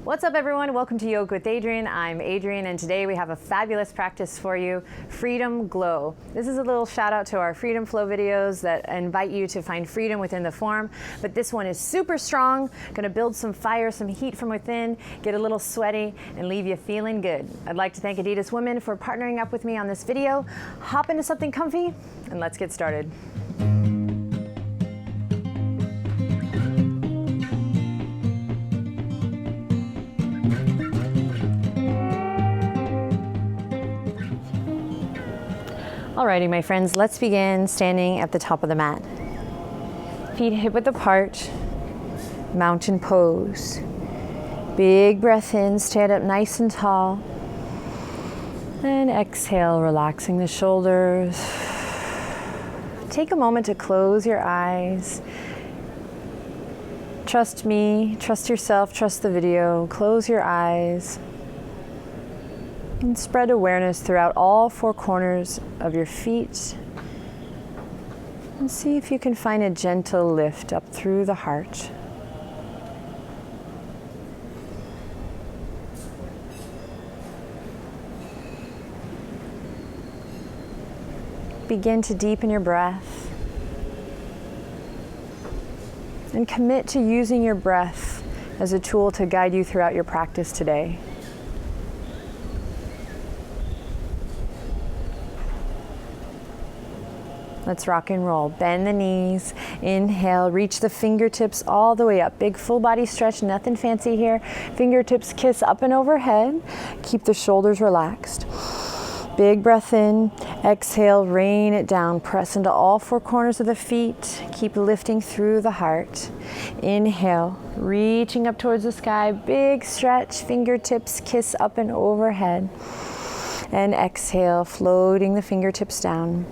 What's up everyone? Welcome to Yoga with Adriene. I'm Adriene and today we have a fabulous practice for you, Freedom Glow. This is a little shout out to our Freedom Flow videos that invite you to find freedom within the form, but this one is super strong, gonna build some fire, some heat from within, get a little sweaty and leave you feeling good. I'd like to thank Adidas Women for partnering up with me on this video. Hop into something comfy and let's get started. Alrighty, my friends, let's begin standing at the top of the mat. Feet hip-width apart, mountain pose. Big breath in, stand up nice and tall. And exhale, relaxing the shoulders. Take a moment to close your eyes. Trust me, trust yourself, trust the video. Close your eyes. And spread awareness throughout all four corners of your feet. And see if you can find a gentle lift up through the heart. Begin to deepen your breath. And commit to using your breath as a tool to guide you throughout your practice today. Let's rock and roll. Bend the knees. Inhale, reach the fingertips all the way up. Big full body stretch, nothing fancy here. Fingertips kiss up and overhead. Keep the shoulders relaxed. Big breath in. Exhale, rain it down. Press into all four corners of the feet. Keep lifting through the heart. Inhale, reaching up towards the sky. Big stretch, fingertips kiss up and overhead. And exhale, floating the fingertips down.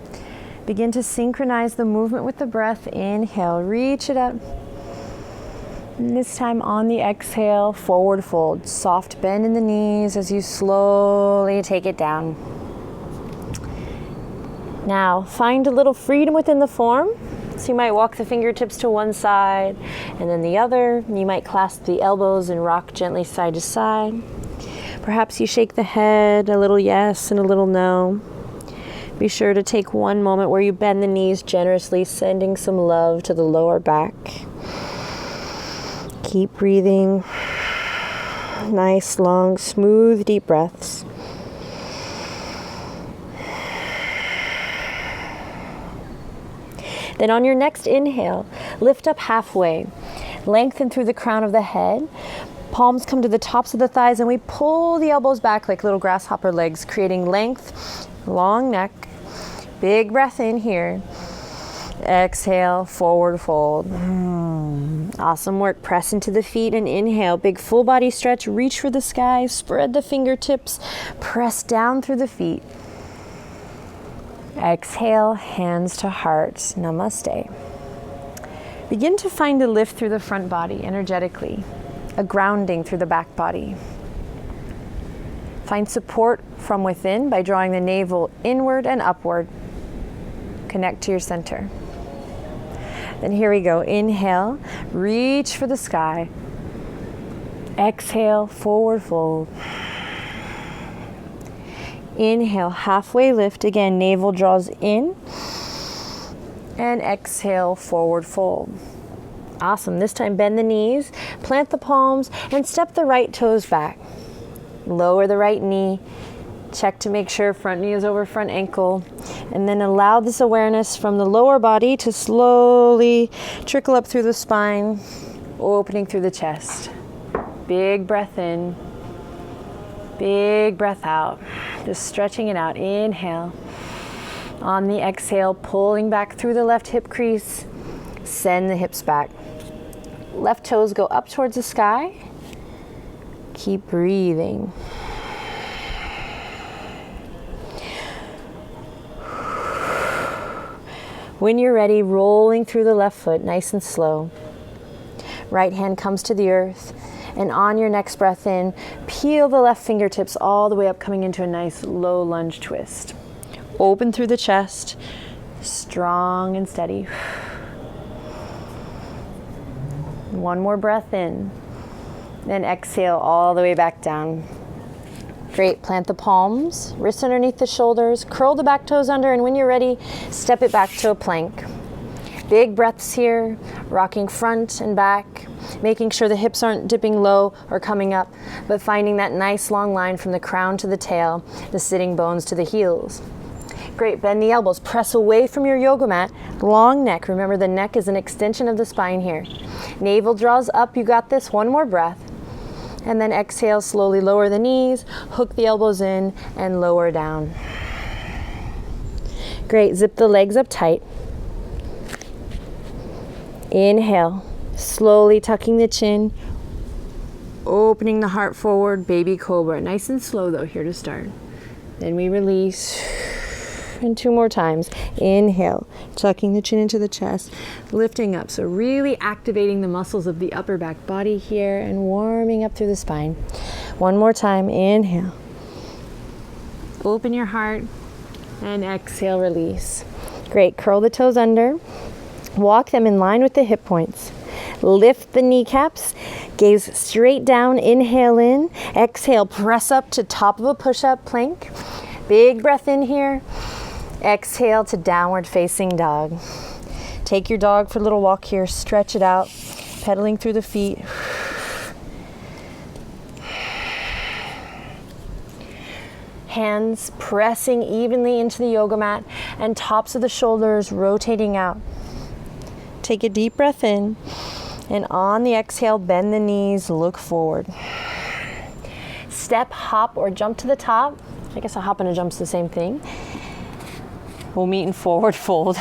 Begin to synchronize the movement with the breath. Inhale, reach it up. And this time on the exhale, forward fold. Soft bend in the knees as you slowly take it down. Now, find a little freedom within the form. So you might walk the fingertips to one side and then the other. You might clasp the elbows and rock gently side to side. Perhaps you shake the head, a little yes and a little no. Be sure to take one moment where you bend the knees generously, sending some love to the lower back. Keep breathing. Nice, long, smooth, deep breaths. Then on your next inhale, lift up halfway. Lengthen through the crown of the head. Palms come to the tops of the thighs and we pull the elbows back like little grasshopper legs, creating length, long neck. Big breath in here. Exhale, forward fold. Awesome work. Press into the feet and inhale. Big full body stretch. Reach for the sky. Spread the fingertips. Press down through the feet. Exhale, hands to heart. Namaste. Begin to find a lift through the front body energetically. A grounding through the back body. Find support from within by drawing the navel inward and upward. Connect to your center. Then here we go. Inhale, reach for the sky. Exhale, forward fold. Inhale, halfway lift. Again, navel draws in. And exhale, forward fold. Awesome. This time bend the knees, plant the palms, and step the right toes back. Lower the right knee. Check to make sure front knee is over front ankle. And then allow this awareness from the lower body to slowly trickle up through the spine, opening through the chest. Big breath in. Big breath out. Just stretching it out. Inhale. On the exhale, pulling back through the left hip crease. Send the hips back. Left toes go up towards the sky. Keep breathing. When you're ready, rolling through the left foot, nice and slow. Right hand comes to the earth. And on your next breath in, peel the left fingertips all the way up, coming into a nice low lunge twist. Open through the chest, strong and steady. One more breath in. Then exhale all the way back down. Great, plant the palms, wrists underneath the shoulders, curl the back toes under, and when you're ready, step it back to a plank. Big breaths here, rocking front and back, making sure the hips aren't dipping low or coming up, but finding that nice long line from the crown to the tail, the sitting bones to the heels. Great, bend the elbows, press away from your yoga mat, long neck. Remember, the neck is an extension of the spine here. Navel draws up, you got this, one more breath. And then exhale, slowly lower the knees, hook the elbows in, and lower down. Great, zip the legs up tight. Inhale, slowly tucking the chin, opening the heart forward, baby cobra. Nice and slow though, here to start. Then we release. And 2 more times. Inhale, tucking the chin into the chest, lifting up. So really activating the muscles of the upper back body here and warming up through the spine. 1 more time. Inhale. Open your heart and exhale, release. Great. Curl the toes under. Walk them in line with the hip points. Lift the kneecaps. Gaze straight down. Inhale in. Exhale. Press up to top of a push-up plank. Big breath in here. Exhale to downward facing dog. Take your dog for a little walk here. Stretch it out, pedaling through the feet. Hands pressing evenly into the yoga mat and tops of the shoulders rotating out. Take a deep breath in, and on the exhale, bend the knees, look forward. Step, hop, or jump to the top. I guess a hop and a jump's the same thing. We'll meet in forward fold.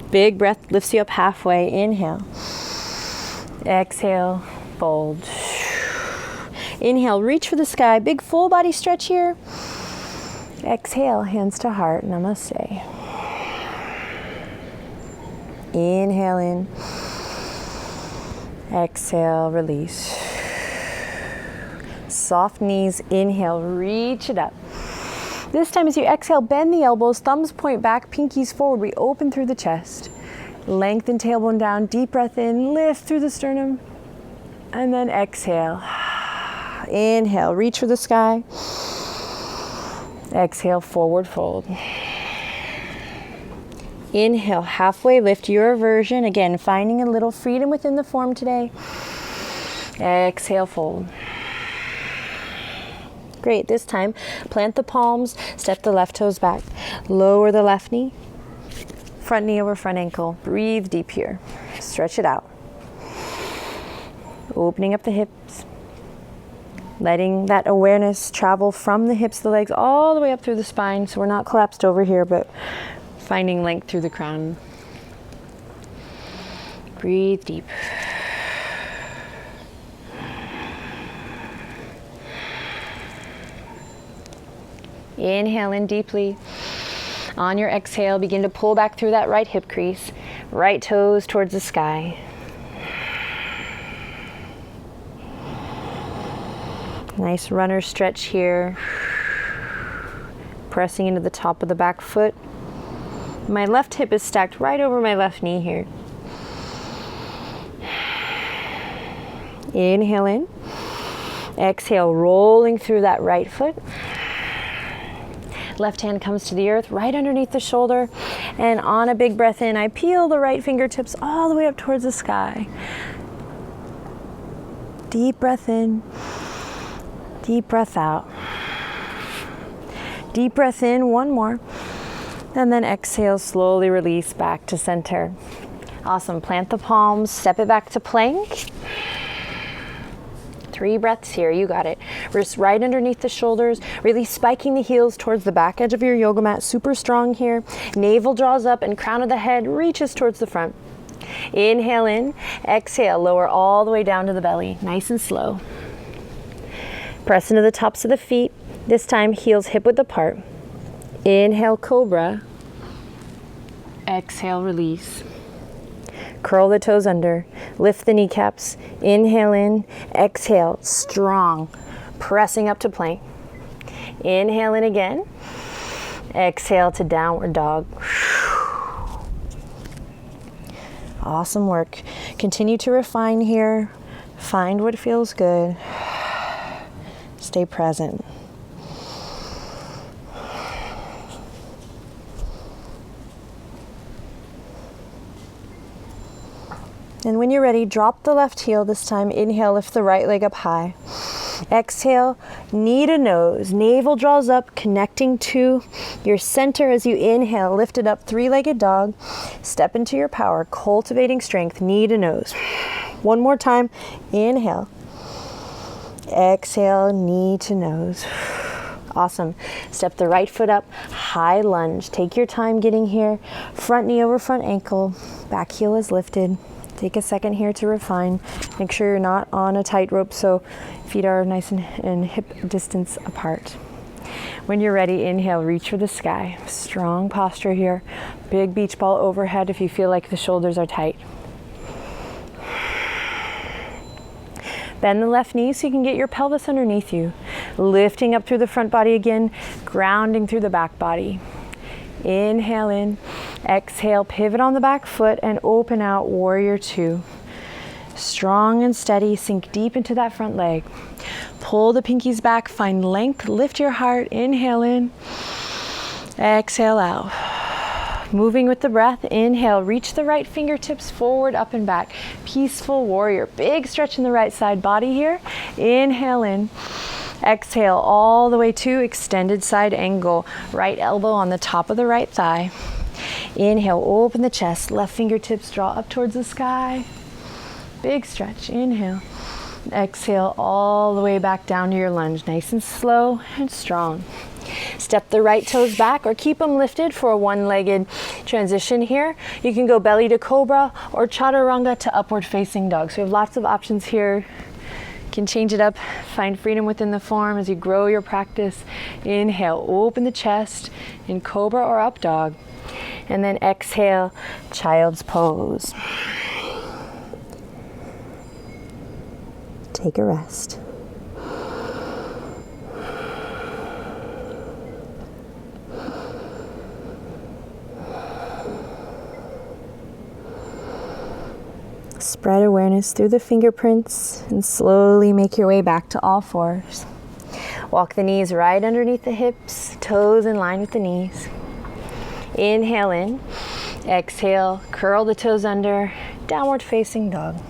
Big breath lifts you up halfway. Inhale. Exhale, fold. Inhale, reach for the sky. Big full body stretch here. Exhale, hands to heart. Namaste. Inhale in. Exhale, release. Soft knees. Inhale, reach it up. This time as you exhale, bend the elbows, thumbs point back, pinkies forward. We open through the chest. Lengthen tailbone down, deep breath in, lift through the sternum. And then exhale. Inhale, reach for the sky. Exhale, forward fold. Inhale, halfway lift, your version. Again, finding a little freedom within the form today. Exhale, fold. Great, this time, plant the palms, step the left toes back. Lower the left knee, front knee over front ankle. Breathe deep here. Stretch it out. Opening up the hips. Letting that awareness travel from the hips, the legs, all the way up through the spine. So we're not collapsed over here, but finding length through the crown. Breathe deep. Inhale in deeply. On your exhale, begin to pull back through that right hip crease. Right toes towards the sky. Nice runner stretch here. Pressing into the top of the back foot. My left hip is stacked right over my left knee here. Inhale in. Exhale, rolling through that right foot. Left hand comes to the earth, right underneath the shoulder. And on a big breath in, I peel the right fingertips all the way up towards the sky. Deep breath in. Deep breath out. Deep breath in, one more. And then exhale, slowly release back to center. Awesome, plant the palms, step it back to plank. 3 breaths here, you got it. Wrists right underneath the shoulders, really spiking the heels towards the back edge of your yoga mat. Super strong here. Navel draws up and crown of the head reaches towards the front. Inhale in, exhale, lower all the way down to the belly. Nice and slow. Press into the tops of the feet. This time, heels hip width apart. Inhale, cobra. Exhale, release. Curl the toes under, lift the kneecaps, inhale in, exhale, strong, pressing up to plank. Inhale in again, exhale to downward dog. Awesome work. Continue to refine here. Find what feels good. Stay present. And when you're ready, drop the left heel this time. Inhale, lift the right leg up high. Exhale, knee to nose. Navel draws up, connecting to your center as you inhale. Lift it up, three-legged dog. Step into your power, cultivating strength, knee to nose. One more time. Inhale. Exhale, knee to nose. Awesome. Step the right foot up, high lunge. Take your time getting here. Front knee over front ankle. Back heel is lifted. Take a second here to refine. Make sure you're not on a tightrope so feet are nice and hip distance apart. When you're ready, inhale, reach for the sky. Strong posture here. Big beach ball overhead if you feel like the shoulders are tight. Bend the left knee so you can get your pelvis underneath you. Lifting up through the front body again, grounding through the back body. Inhale in, exhale, pivot on the back foot and open out, warrior two. Strong and steady, sink deep into that front leg. Pull the pinkies back, find length, lift your heart, inhale in, exhale out. Moving with the breath, inhale, reach the right fingertips forward, up and back. Peaceful warrior, big stretch in the right side body here. Inhale in. Exhale all the way to extended side angle. Right elbow on the top of the right thigh. Inhale, open the chest. Left fingertips draw up towards the sky. Big stretch. Inhale. Exhale all the way back down to your lunge. Nice and slow and strong. Step the right toes back or keep them lifted for a one-legged transition here. You can go belly to cobra or chaturanga to upward facing dog. So we have lots of options here. Can change it up, find freedom within the form as you grow your practice. Inhale, open the chest in cobra or up dog. And then exhale, child's pose. Take a rest. Spread awareness through the fingerprints and slowly make your way back to all fours. Walk the knees right underneath the hips, toes in line with the knees. Inhale in, exhale, curl the toes under, downward facing dog.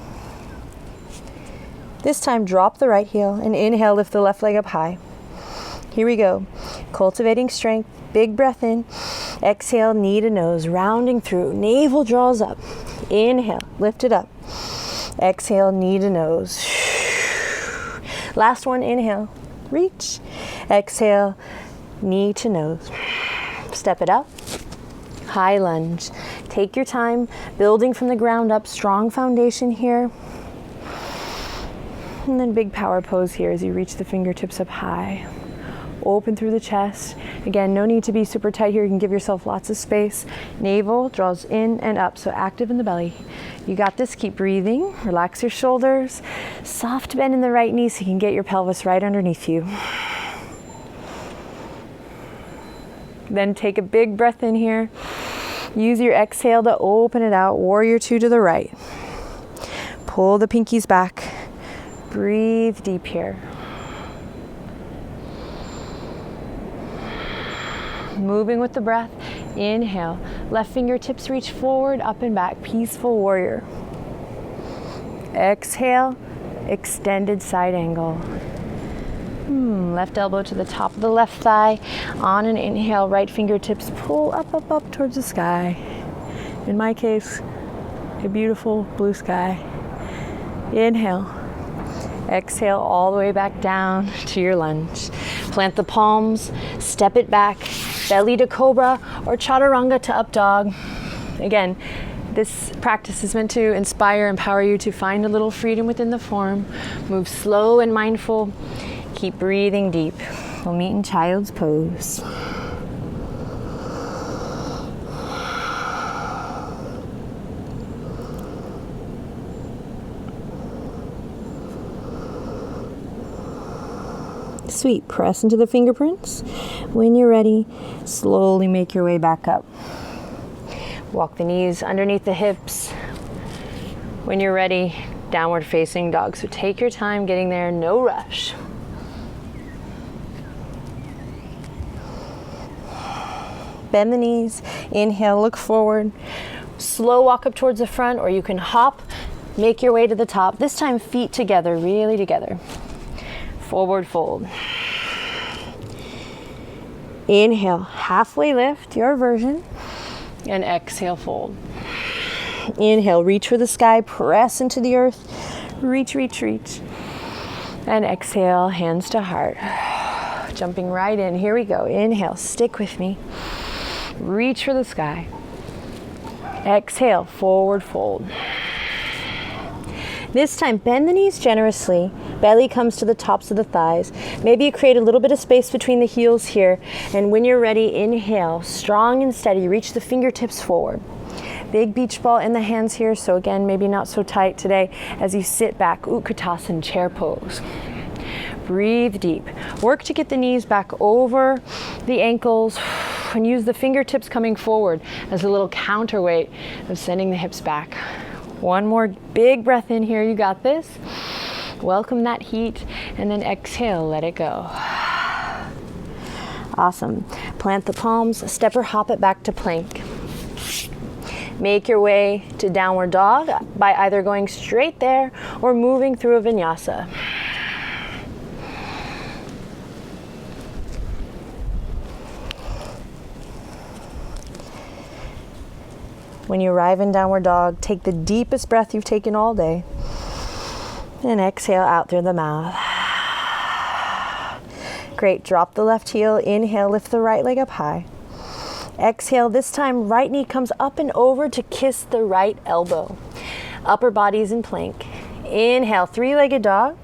This time drop the right heel and inhale, lift the left leg up high. Here we go. Cultivating strength, big breath in, exhale, knee to nose, rounding through, navel draws up. Inhale, lift it up. Exhale, knee to nose. Last one, inhale, reach. Exhale, knee to nose. Step it up, high lunge. Take your time, building from the ground up, strong foundation here. And then big power pose here as you reach the fingertips up high. Open through the chest. Again, no need to be super tight here. You can give yourself lots of space. Navel draws in and up, so active in the belly. You got this. Keep breathing. Relax your shoulders. Soft bend in the right knee so you can get your pelvis right underneath you. Then take a big breath in here. Use your exhale to open it out. Warrior two to the right. Pull the pinkies back. Breathe deep here. Moving with the breath, inhale. Left fingertips reach forward, up and back, peaceful warrior. Exhale, extended side angle. Left elbow to the top of the left thigh. On an inhale, right fingertips pull up, up, up towards the sky. In my case, a beautiful blue sky. Inhale. Exhale all the way back down to your lunge. Plant the palms, step it back, belly to cobra or chaturanga to up dog. Again, this practice is meant to inspire, empower you to find a little freedom within the form. Move slow and mindful. Keep breathing deep. We'll meet in child's pose. Sweet, press into the fingerprints. When you're ready, slowly make your way back up. Walk the knees underneath the hips. When you're ready, downward facing dog. So take your time getting there, no rush. Bend the knees, inhale, look forward. Slow walk up towards the front, or you can hop, make your way to the top. This time feet together, really together. Forward fold. Inhale, halfway lift, your version, and exhale, fold. Inhale, reach for the sky, press into the earth, reach, reach, reach. And exhale, hands to heart. Jumping right in, here we go. Inhale, stick with me. Reach for the sky. Exhale, forward fold. This time, bend the knees generously. Belly comes to the tops of the thighs. Maybe you create a little bit of space between the heels here. And when you're ready, inhale, strong and steady. Reach the fingertips forward. Big beach ball in the hands here. So again, maybe not so tight today as you sit back, Utkatasana, chair pose. Breathe deep. Work to get the knees back over the ankles and use the fingertips coming forward as a little counterweight of sending the hips back. One more big breath in here. You got this. Welcome that heat, and then exhale, let it go. Awesome. Plant the palms, step or hop it back to plank. Make your way to downward dog by either going straight there or moving through a vinyasa. When you arrive in downward dog, take the deepest breath you've taken all day. And exhale out through the mouth. Great, drop the left heel, inhale, lift the right leg up high. Exhale, this time right knee comes up and over to kiss the right elbow. Upper body's in plank. Inhale, three-legged dog.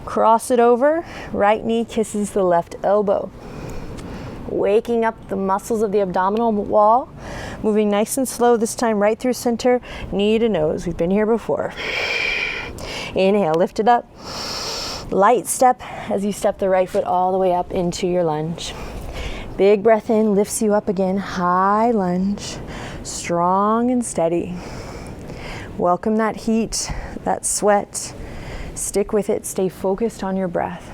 Cross it over, right knee kisses the left elbow. Waking up the muscles of the abdominal wall. Moving nice and slow, this time right through center, knee to nose. We've been here before. Inhale, lift it up. Light step as you step the right foot all the way up into your lunge. Big breath in, lifts you up again. High lunge, strong and steady. Welcome that heat, that sweat. Stick with it, stay focused on your breath.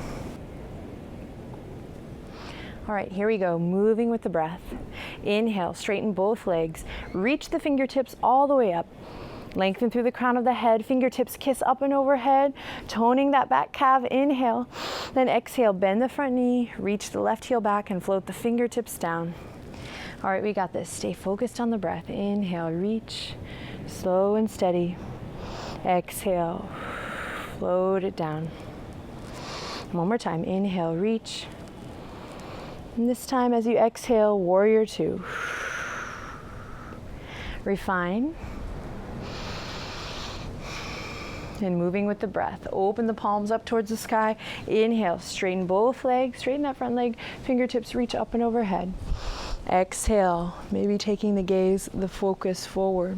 All right, here we go, moving with the breath. Inhale, straighten both legs. Reach the fingertips all the way up. Lengthen through the crown of the head, fingertips kiss up and overhead, toning that back calf. Inhale, then exhale, bend the front knee, reach the left heel back and float the fingertips down. All right, we got this. Stay focused on the breath. Inhale, reach, slow and steady. Exhale, float it down. One more time, inhale, reach. And this time as you exhale, warrior two. Refine. And moving with the breath. Open the palms up towards the sky. Inhale, straighten both legs, straighten that front leg. Fingertips reach up and overhead. Exhale, maybe taking the gaze, the focus forward.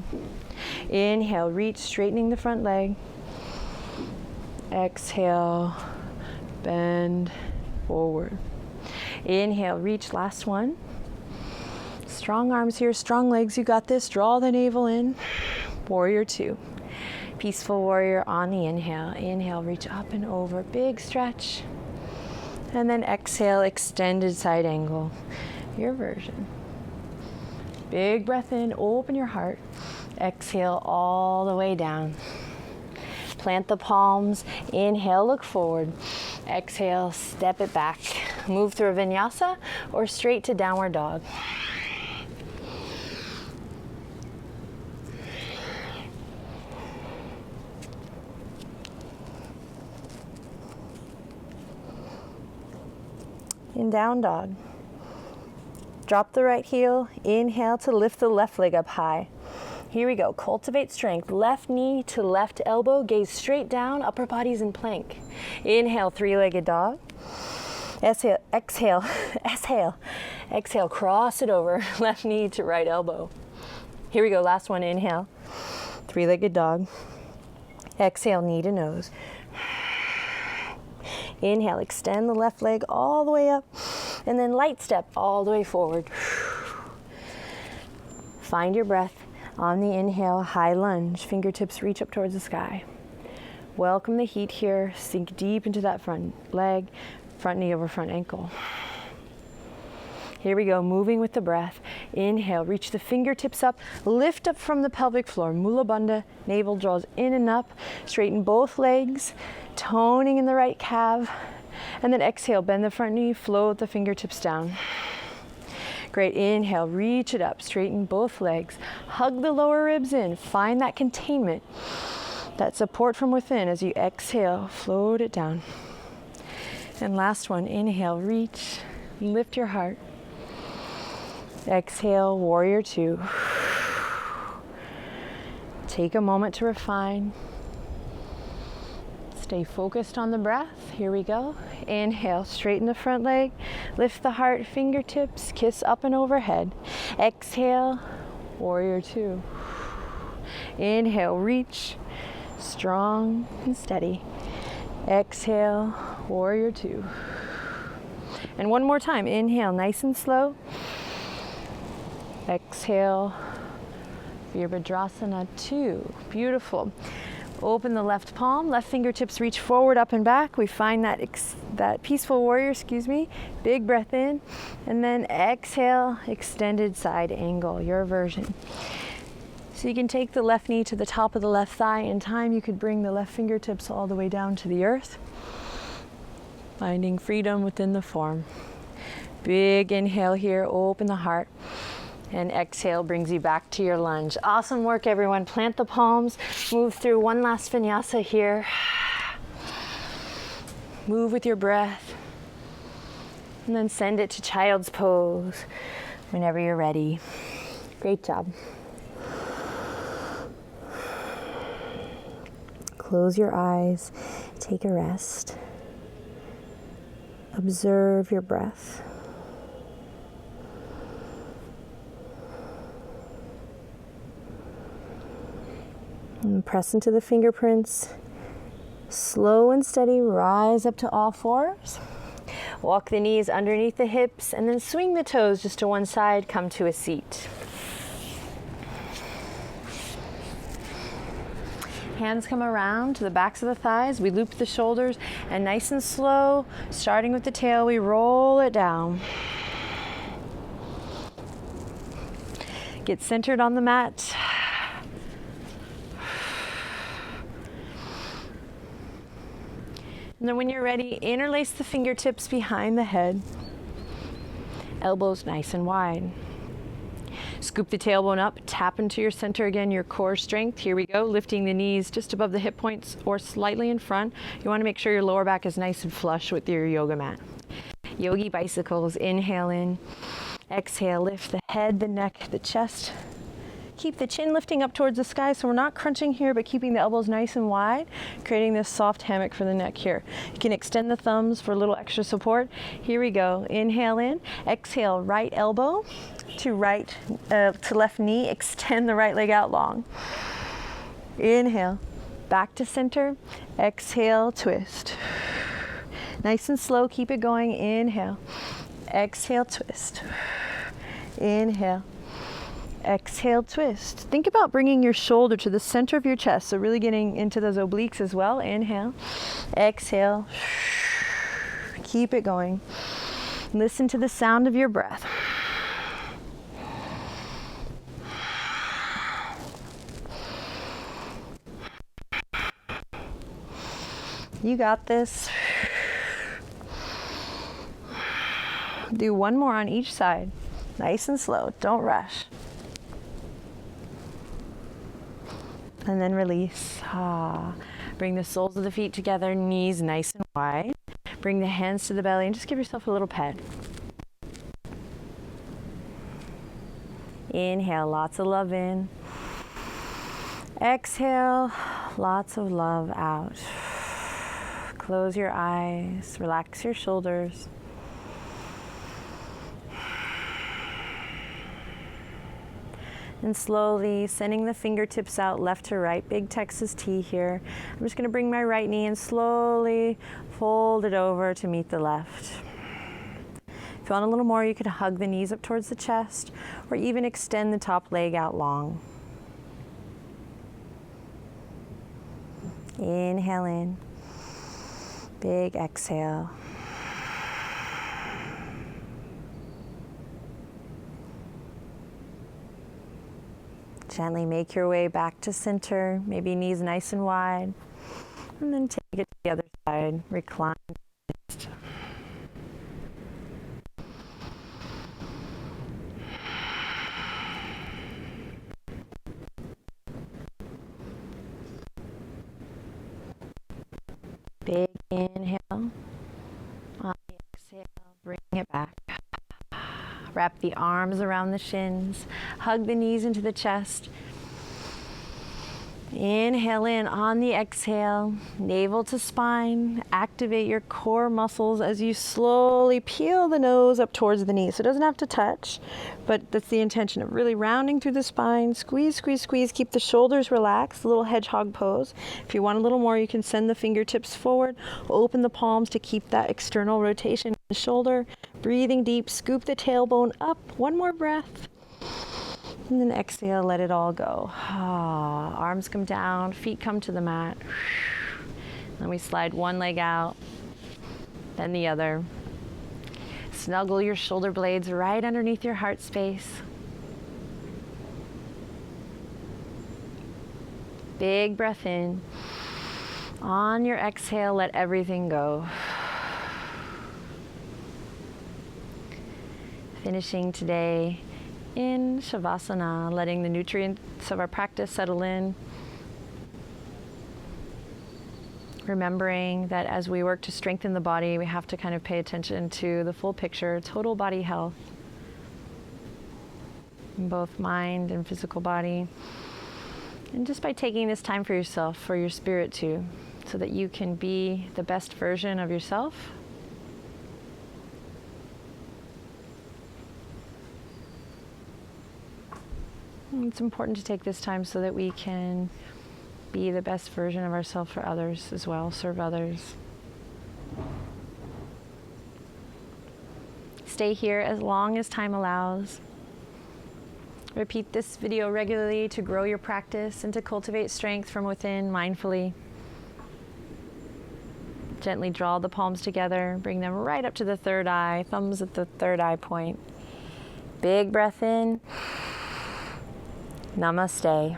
Inhale, reach, straightening the front leg. Exhale, bend forward. Inhale, reach, last one. Strong arms here, strong legs, you got this. Draw the navel in. Warrior two. Peaceful warrior on the inhale. Inhale, reach up and over, big stretch. And then exhale, extended side angle. Your version. Big breath in, open your heart. Exhale all the way down. Plant the palms. Inhale, look forward. Exhale, step it back. Move through a vinyasa or straight to downward dog. In down dog. Drop the right heel. Inhale to lift the left leg up high. Here we go. Cultivate strength. Left knee to left elbow. Gaze straight down. Upper body's in plank. Inhale, three-legged dog. Exhale, exhale, exhale. Exhale, cross it over. Left knee to right elbow. Here we go. Last one. Inhale. Three-legged dog. Exhale, knee to nose. Inhale, extend the left leg all the way up, and then light step all the way forward. Find your breath on the inhale, high lunge. Fingertips reach up towards the sky. Welcome the heat here. Sink deep into that front leg, front knee over front ankle. Here we go, moving with the breath. Inhale, reach the fingertips up, lift up from the pelvic floor. Mula Bandha, navel draws in and up. Straighten both legs, toning in the right calf. And then exhale, bend the front knee, float the fingertips down. Great, inhale, reach it up, straighten both legs. Hug the lower ribs in, find that containment, that support from within as you exhale, float it down. And last one, inhale, reach, lift your heart. Exhale, warrior two. Take a moment to refine. Stay focused on the breath. Here we go. Inhale, straighten the front leg. Lift the heart, fingertips, kiss up and overhead. Exhale, warrior two. Inhale, reach, strong and steady. Exhale, warrior two. And one more time. Inhale, nice and slow. Exhale, Virabhadrasana 2. Beautiful. Open the left palm, left fingertips reach forward, up and back. We find that peaceful warrior, Big breath in, and then exhale, extended side angle, your version. So you can take the left knee to the top of the left thigh. In time, you could bring the left fingertips all the way down to the earth, finding freedom within the form. Big inhale here, open the heart. And exhale brings you back to your lunge. Awesome work, everyone. Plant the palms, move through one last vinyasa here. Move with your breath. And then send it to child's pose whenever you're ready. Great job. Close your eyes, take a rest. Observe your breath. And press into the fingerprints. Slow and steady, rise up to all fours. Walk the knees underneath the hips and then swing the toes just to one side, come to a seat. Hands come around to the backs of the thighs. We loop the shoulders and nice and slow, starting with the tail, we roll it down. Get centered on the mat. And then when you're ready, interlace the fingertips behind the head. Elbows nice and wide. Scoop the tailbone up, tap into your center again, your core strength. Here we go, lifting the knees just above the hip points or slightly in front. You want to make sure your lower back is nice and flush with your yoga mat. Yogi bicycles, inhale in. Exhale, lift the head, the neck, the chest. Keep the chin lifting up towards the sky, so we're not crunching here, but keeping the elbows nice and wide, creating this soft hammock for the neck here. You can extend the thumbs for a little extra support. Here we go. Inhale in. Exhale, right elbow to left knee. Extend the right leg out long. Inhale, back to center. Exhale, twist. Nice and slow. Keep it going. Inhale. Exhale, twist. Inhale. Exhale, twist. Think about bringing your shoulder to the center of your chest, so really getting into those obliques as well. Inhale, exhale, keep it going. Listen to the sound of your breath. You got this. Do one more on each side. Nice and slow, don't rush. And then release. Bring the soles of the feet together, knees nice and wide. Bring the hands to the belly and just give yourself a little pet. Inhale, lots of love in. Exhale, lots of love out. Close your eyes, relax your shoulders. And slowly sending the fingertips out left to right, big Texas T here. I'm just gonna bring my right knee and slowly fold it over to meet the left. If you want a little more, you could hug the knees up towards the chest or even extend the top leg out long. Inhale in. Big exhale. Gently make your way back to center, maybe knees nice and wide. And then take it to the other side, recline. Big inhale. On the exhale, bring it back. Wrap the arms around the shins. Hug the knees into the chest. Inhale in on the exhale, navel to spine. Activate your core muscles as you slowly peel the nose up towards the knee. So it doesn't have to touch, but that's the intention of really rounding through the spine. Squeeze, squeeze, squeeze. Keep the shoulders relaxed, a little hedgehog pose. If you want a little more, you can send the fingertips forward. Open the palms to keep that external rotation in the shoulder. Breathing deep, scoop the tailbone up. One more breath. And then exhale, let it all go. Arms come down, feet come to the mat. Then we slide one leg out, then the other. Snuggle your shoulder blades right underneath your heart space. Big breath in. On your exhale, let everything go. Finishing today in Shavasana, letting the nutrients of our practice settle in. Remembering that as we work to strengthen the body, we have to kind of pay attention to the full picture, total body health, in both mind and physical body. And just by taking this time for yourself, for your spirit too, so that you can be the best version of yourself. It's important to take this time so that we can be the best version of ourselves for others as well, serve others. Stay here as long as time allows. Repeat this video regularly to grow your practice and to cultivate strength from within mindfully. Gently draw the palms together, bring them right up to the third eye, thumbs at the third eye point. Big breath in. Namaste.